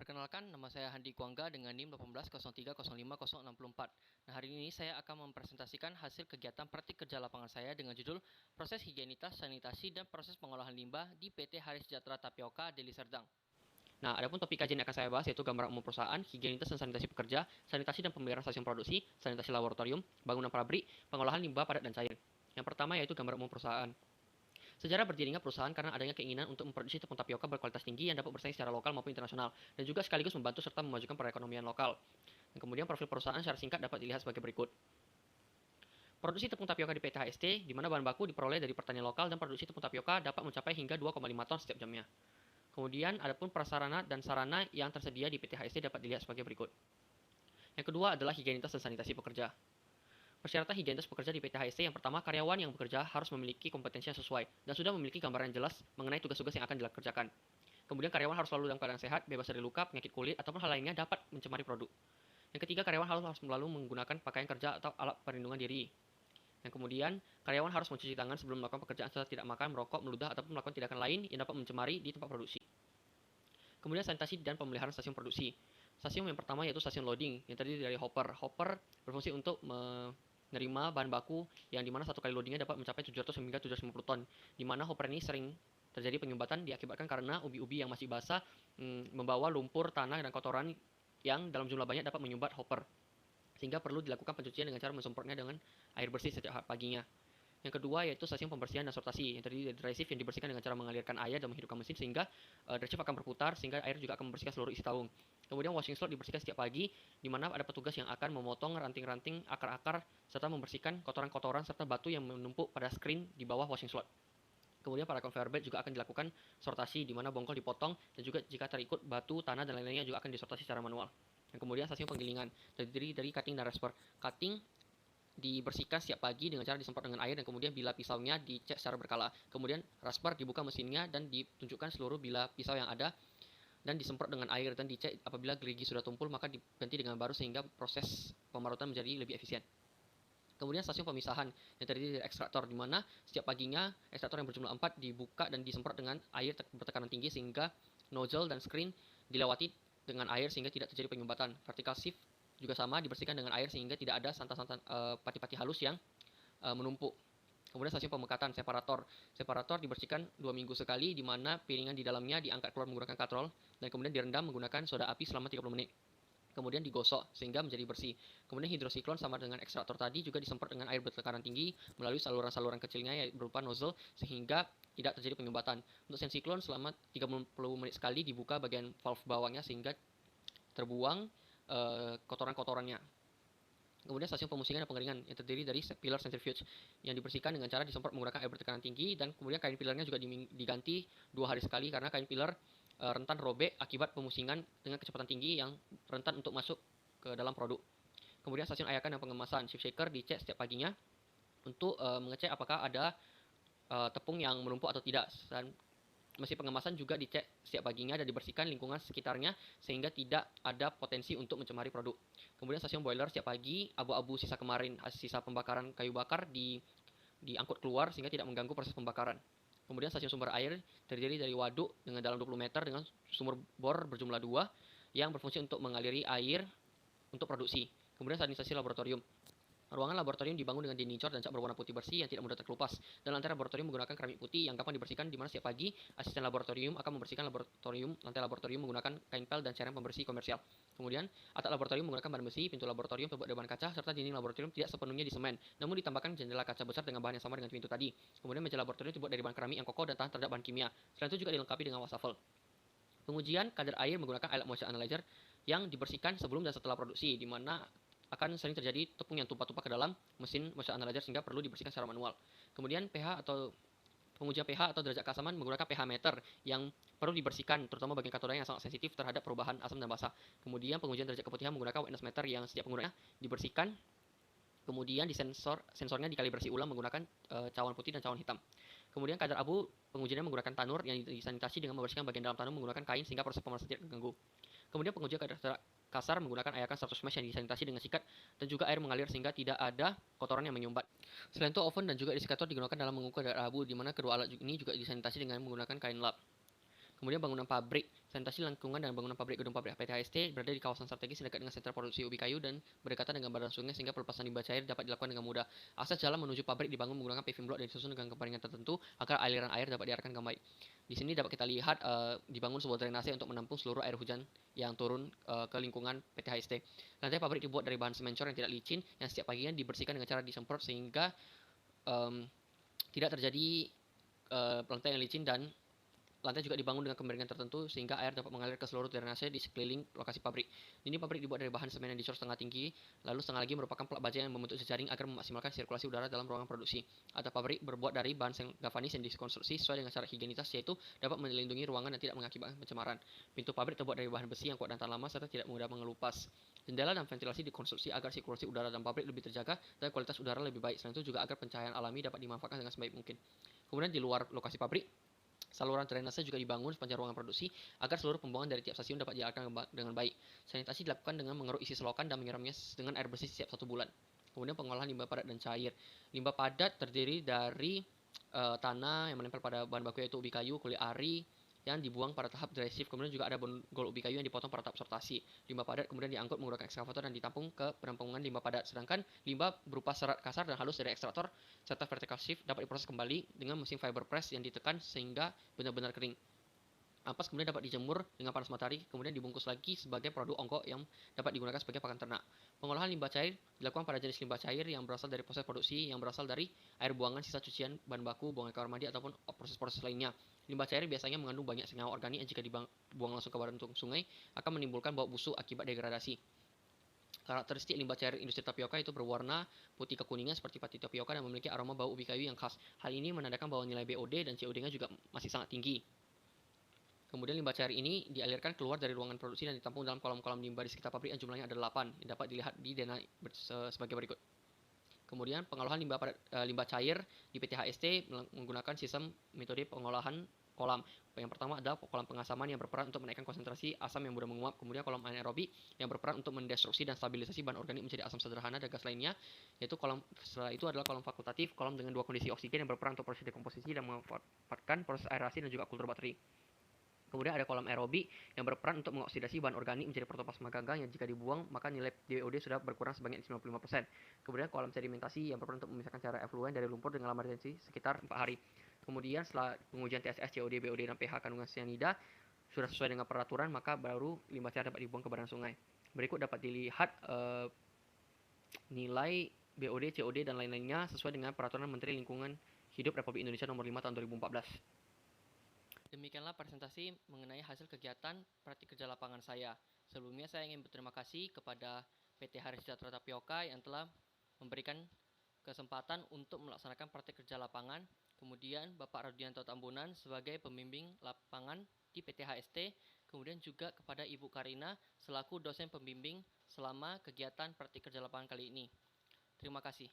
Perkenalkan, nama saya Handi Kuangga dengan NIM 1803050064. Nah, hari ini saya akan mempresentasikan hasil kegiatan praktik kerja lapangan saya dengan judul Proses Higienitas, Sanitasi, dan Proses Pengolahan Limbah di PT Hari Sejahtera Tapioka Deli Serdang. Nah, adapun topik kajian yang akan saya bahas yaitu gambaran umum perusahaan, higienitas dan sanitasi pekerja, sanitasi dan pemeliharaan stasiun produksi, sanitasi laboratorium, bangunan pabrik, pengolahan limbah padat dan cair. Yang pertama yaitu gambaran umum perusahaan. Sejarah berdirinya perusahaan karena adanya keinginan untuk memproduksi tepung tapioka berkualitas tinggi yang dapat bersaing secara lokal maupun internasional, dan juga sekaligus membantu serta memajukan perekonomian lokal. Dan kemudian profil perusahaan secara singkat dapat dilihat sebagai berikut. Produksi tepung tapioka di PT HST, di mana bahan baku diperoleh dari pertanian lokal dan produksi tepung tapioka dapat mencapai hingga 2,5 ton setiap jamnya. Kemudian, adapun prasarana dan sarana yang tersedia di PT HST dapat dilihat sebagai berikut. Yang kedua adalah higienitas dan sanitasi pekerja. Persyaratan higienitas pekerja di PT HST yang pertama, karyawan yang bekerja harus memiliki kompetensi yang sesuai dan sudah memiliki gambaran yang jelas mengenai tugas-tugas yang akan dikerjakan. Kemudian karyawan harus selalu dalam keadaan sehat, bebas dari luka, penyakit kulit, ataupun hal lainnya dapat mencemari produk. Yang ketiga, karyawan harus selalu menggunakan pakaian kerja atau alat perlindungan diri. Yang kemudian, karyawan harus mencuci tangan sebelum melakukan pekerjaan serta tidak makan, merokok, meludah, ataupun melakukan tindakan lain yang dapat mencemari di tempat produksi. Kemudian sanitasi dan pemeliharaan stasiun produksi. Stasiun yang pertama yaitu stasiun loading yang terdiri dari hopper. Hopper berfungsi untuk menerima bahan baku yang dimana satu kali loadingnya dapat mencapai 700 hingga 750 ton. Dimana hopper ini sering terjadi penyumbatan diakibatkan karena ubi-ubi yang masih basah membawa lumpur, tanah, dan kotoran yang dalam jumlah banyak dapat menyumbat hopper. Sehingga perlu dilakukan pencucian dengan cara mensemprotnya dengan air bersih setiap paginya. Yang kedua yaitu stasiun pembersihan dan sortasi yang terdiri dari dry sieve yang dibersihkan dengan cara mengalirkan air dan menghidupkan mesin sehingga dry sieve akan berputar sehingga air juga akan membersihkan seluruh isi tabung. Kemudian washing slot dibersihkan setiap pagi di mana ada petugas yang akan memotong ranting-ranting, akar-akar serta membersihkan kotoran-kotoran serta batu yang menumpuk pada screen di bawah washing slot. Kemudian pada conveyor belt juga akan dilakukan sortasi di mana bongkol dipotong dan juga jika terikut batu, tanah dan lain-lainnya juga akan disortasi secara manual. Dan kemudian stasiun penggilingan terdiri dari cutting dan rasper. Cutting dibersihkan setiap pagi dengan cara disemprot dengan air dan kemudian bila pisaunya dicek secara berkala. Kemudian rasper dibuka mesinnya dan ditunjukkan seluruh bila pisau yang ada dan disemprot dengan air dan dicek apabila gerigi sudah tumpul maka diganti dengan baru sehingga proses pemarutan menjadi lebih efisien. Kemudian stasiun pemisahan yang terdiri dari ekstraktor di mana setiap paginya ekstraktor yang berjumlah 4 dibuka dan disemprot dengan air bertekanan tinggi sehingga nozzle dan screen dilewati dengan air sehingga tidak terjadi penyumbatan. Vertical sieve juga sama dibersihkan dengan air sehingga tidak ada santan-santan pati-pati halus yang menumpuk. Kemudian stasiun pemekatan separator. Separator dibersihkan 2 minggu sekali di mana piringan di dalamnya diangkat keluar menggunakan katrol dan kemudian direndam menggunakan soda api selama 30 menit. Kemudian digosok sehingga menjadi bersih. Kemudian hidrosiklon sama dengan ekstraktor tadi juga disemprot dengan air bertekanan tinggi melalui saluran-saluran kecilnya yang berupa nozzle sehingga tidak terjadi penyumbatan. Untuk sensiklon selama 30 menit sekali dibuka bagian valve bawahnya sehingga terbuang kotoran-kotorannya. Kemudian stasiun pemusingan dan pengeringan yang terdiri dari pilar centrifuge yang dibersihkan dengan cara disemprot menggunakan air bertekanan tinggi dan kemudian kain pilarnya juga diganti 2 hari sekali karena kain pilar rentan robek akibat pemusingan dengan kecepatan tinggi yang rentan untuk masuk ke dalam produk. Kemudian stasiun ayakan dan pengemasan shift shaker dicek setiap paginya untuk mengecek apakah ada tepung yang menumpuk atau tidak dan mesin pengemasan juga dicek setiap paginya dan dibersihkan lingkungan sekitarnya sehingga tidak ada potensi untuk mencemari produk. Kemudian stasiun boiler setiap pagi abu-abu sisa kemarin, sisa pembakaran kayu bakar diangkut keluar sehingga tidak mengganggu proses pembakaran. Kemudian stasiun sumber air terdiri dari waduk dengan dalam 20 meter dengan sumur bor berjumlah 2 yang berfungsi untuk mengaliri air untuk produksi. Kemudian sanitasi laboratorium. Ruangan laboratorium dibangun dengan dinding cor dan cat berwarna putih bersih yang tidak mudah terkelupas. Dan lantai laboratorium menggunakan keramik putih yang gampang dibersihkan di mana setiap pagi asisten laboratorium akan membersihkan lantai laboratorium menggunakan kain pel dan cairan pembersih komersial. Kemudian atap laboratorium menggunakan bahan besi, pintu laboratorium terbuat dari bahan kaca serta dinding laboratorium tidak sepenuhnya di semen, namun ditambahkan jendela kaca besar dengan bahan yang sama dengan pintu tadi. Kemudian meja laboratorium terbuat dari bahan keramik yang kokoh dan tahan terhadap bahan kimia. Selain itu juga dilengkapi dengan wastafel. Pengujian kadar air menggunakan alat moisture analyzer yang dibersihkan sebelum dan setelah produksi di mana akan sering terjadi tepung yang tumpah-tumpah ke dalam mesin moisture analyzer sehingga perlu dibersihkan secara manual. Kemudian pH atau pengujian pH atau derajat keasaman menggunakan pH meter yang perlu dibersihkan terutama bagian katoda yang sangat sensitif terhadap perubahan asam dan basa. Kemudian pengujian derajat keputihan menggunakan wetness meter yang setiap penggunanya dibersihkan. Kemudian sensornya dikalibrasi ulang menggunakan cawan putih dan cawan hitam. Kemudian kadar abu pengujiannya menggunakan tanur yang disanitasi dengan membersihkan bagian dalam tanur menggunakan kain sehingga proses pemanasan tidak terganggu. Kemudian pengujian kadar kasar menggunakan ayakan 100 mesh yang disanitasi dengan sikat dan juga air mengalir sehingga tidak ada kotoran yang menyumbat. Selain itu oven dan juga desikator digunakan dalam mengukur kadar abu di mana kedua alat ini juga disanitasi dengan menggunakan kain lap. Kemudian bangunan pabrik, sanitasi lingkungan dan bangunan pabrik gedung pabrik PT HST berada di kawasan strategis dekat dengan sentra produksi ubi kayu dan berdekatan dengan badan sungai sehingga pelepasan limbah cair dapat dilakukan dengan mudah. Akses jalan menuju pabrik dibangun menggunakan paving block dan disusun dengan keparingan tertentu agar aliran air dapat diarahkan dengan baik. Di sini dapat kita lihat dibangun sebuah drainase untuk menampung seluruh air hujan yang turun ke lingkungan PT HST. Lantai pabrik dibuat dari bahan semen cor yang tidak licin yang setiap paginya dibersihkan dengan cara disemprot sehingga tidak terjadi lantai yang licin, dan lantai juga dibangun dengan kemiringan tertentu sehingga air dapat mengalir ke seluruh drainase di sekeliling lokasi pabrik. Ini pabrik dibuat dari bahan semen yang dicor setengah tinggi, lalu setengah lagi merupakan pelak baja yang membentuk jejaring agar memaksimalkan sirkulasi udara dalam ruangan produksi. Atap pabrik berbuat dari bahan galvanis yang dikonstruksi sesuai dengan syarat higienitas, yaitu dapat melindungi ruangan dan tidak mengakibatkan pencemaran. Pintu pabrik terbuat dari bahan besi yang kuat dan tahan lama serta tidak mudah mengelupas. Jendela dan ventilasi dikonstruksi agar sirkulasi udara dalam pabrik lebih terjaga dan kualitas udara lebih baik. Selain itu juga agar pencahayaan alami dapat dimanfaatkan dengan sebaik mungkin. Kemudian di luar lokasi pabrik, saluran drainase juga dibangun sepanjang ruangan produksi agar seluruh pembuangan dari tiap stasiun dapat dialirkan dengan baik. Sanitasi dilakukan dengan mengeruk isi selokan dan menyiramnya dengan air bersih setiap 1 bulan. Kemudian pengolahan limbah padat dan cair. Limbah padat terdiri dari tanah yang menempel pada bahan baku yaitu ubi kayu, kulit ari yang dibuang pada tahap dry sieve. Kemudian juga ada bonggol ubi kayu yang dipotong pada tahap sortasi. Limbah padat kemudian diangkut menggunakan ekskavator dan ditampung ke penampungan limbah padat. Sedangkan limbah berupa serat kasar dan halus dari ekstraktor serta vertical sieve dapat diproses kembali dengan mesin fiber press yang ditekan sehingga benar-benar kering. Ampas kemudian dapat dijemur dengan panas matahari, kemudian dibungkus lagi sebagai produk ongkok yang dapat digunakan sebagai pakan ternak. Pengolahan limbah cair dilakukan pada jenis limbah cair yang berasal dari proses produksi yang berasal dari air buangan, sisa cucian, bahan baku, buangan kamar mandi, ataupun proses-proses lainnya. Limbah cair biasanya mengandung banyak senyawa organik yang jika dibuang langsung ke badan sungai akan menimbulkan bau busuk akibat degradasi. Karakteristik limbah cair industri tapioka itu berwarna putih kekuningan seperti pati tapioka dan memiliki aroma bau ubi kayu yang khas. Hal ini menandakan bahwa nilai BOD dan COD-nya juga masih sangat tinggi. Kemudian limbah cair ini dialirkan keluar dari ruangan produksi dan ditampung dalam kolam-kolam limbah di sekitar pabrik yang jumlahnya ada 8 yang dapat dilihat di dena sebagai berikut. Kemudian pengolahan limbah cair di PT HST menggunakan sistem metode pengolahan kolam. Yang pertama adalah kolam pengasaman yang berperan untuk menaikkan konsentrasi asam yang mudah menguap. Kemudian kolam anaerobi yang berperan untuk mendestruksi dan stabilisasi bahan organik menjadi asam sederhana dan gas lainnya. Yaitu setelah itu adalah kolam fakultatif, kolam dengan 2 kondisi oksigen yang berperan untuk proses dekomposisi dan memanfaatkan proses aerasi dan juga kultur bakteri. Kemudian ada kolam aerobi yang berperan untuk mengoksidasi bahan organik menjadi protoplasma ganggang yang jika dibuang maka nilai DOD sudah berkurang sebanyak 95%. Kemudian kolam sedimentasi yang berperan untuk memisahkan cairan efluen dari lumpur dengan lama retensi sekitar 4 hari. Kemudian setelah pengujian TSS, COD, BOD, dan pH kandungan cyanida sudah sesuai dengan peraturan, maka baru limbah cair dapat dibuang ke badan sungai. Berikut dapat dilihat nilai BOD, COD, dan lain-lainnya sesuai dengan peraturan Menteri Lingkungan Hidup Republik Indonesia nomor 5 tahun 2014. Demikianlah presentasi mengenai hasil kegiatan praktik kerja lapangan saya. Sebelumnya saya ingin berterima kasih kepada PT Hari Sejahtera Tapioka yang telah memberikan kesempatan untuk melaksanakan praktik kerja lapangan. Kemudian Bapak Rudianto Tambunan sebagai pembimbing lapangan di PT HST. Kemudian juga kepada Ibu Karina selaku dosen pembimbing selama kegiatan praktik kerja lapangan kali ini. Terima kasih.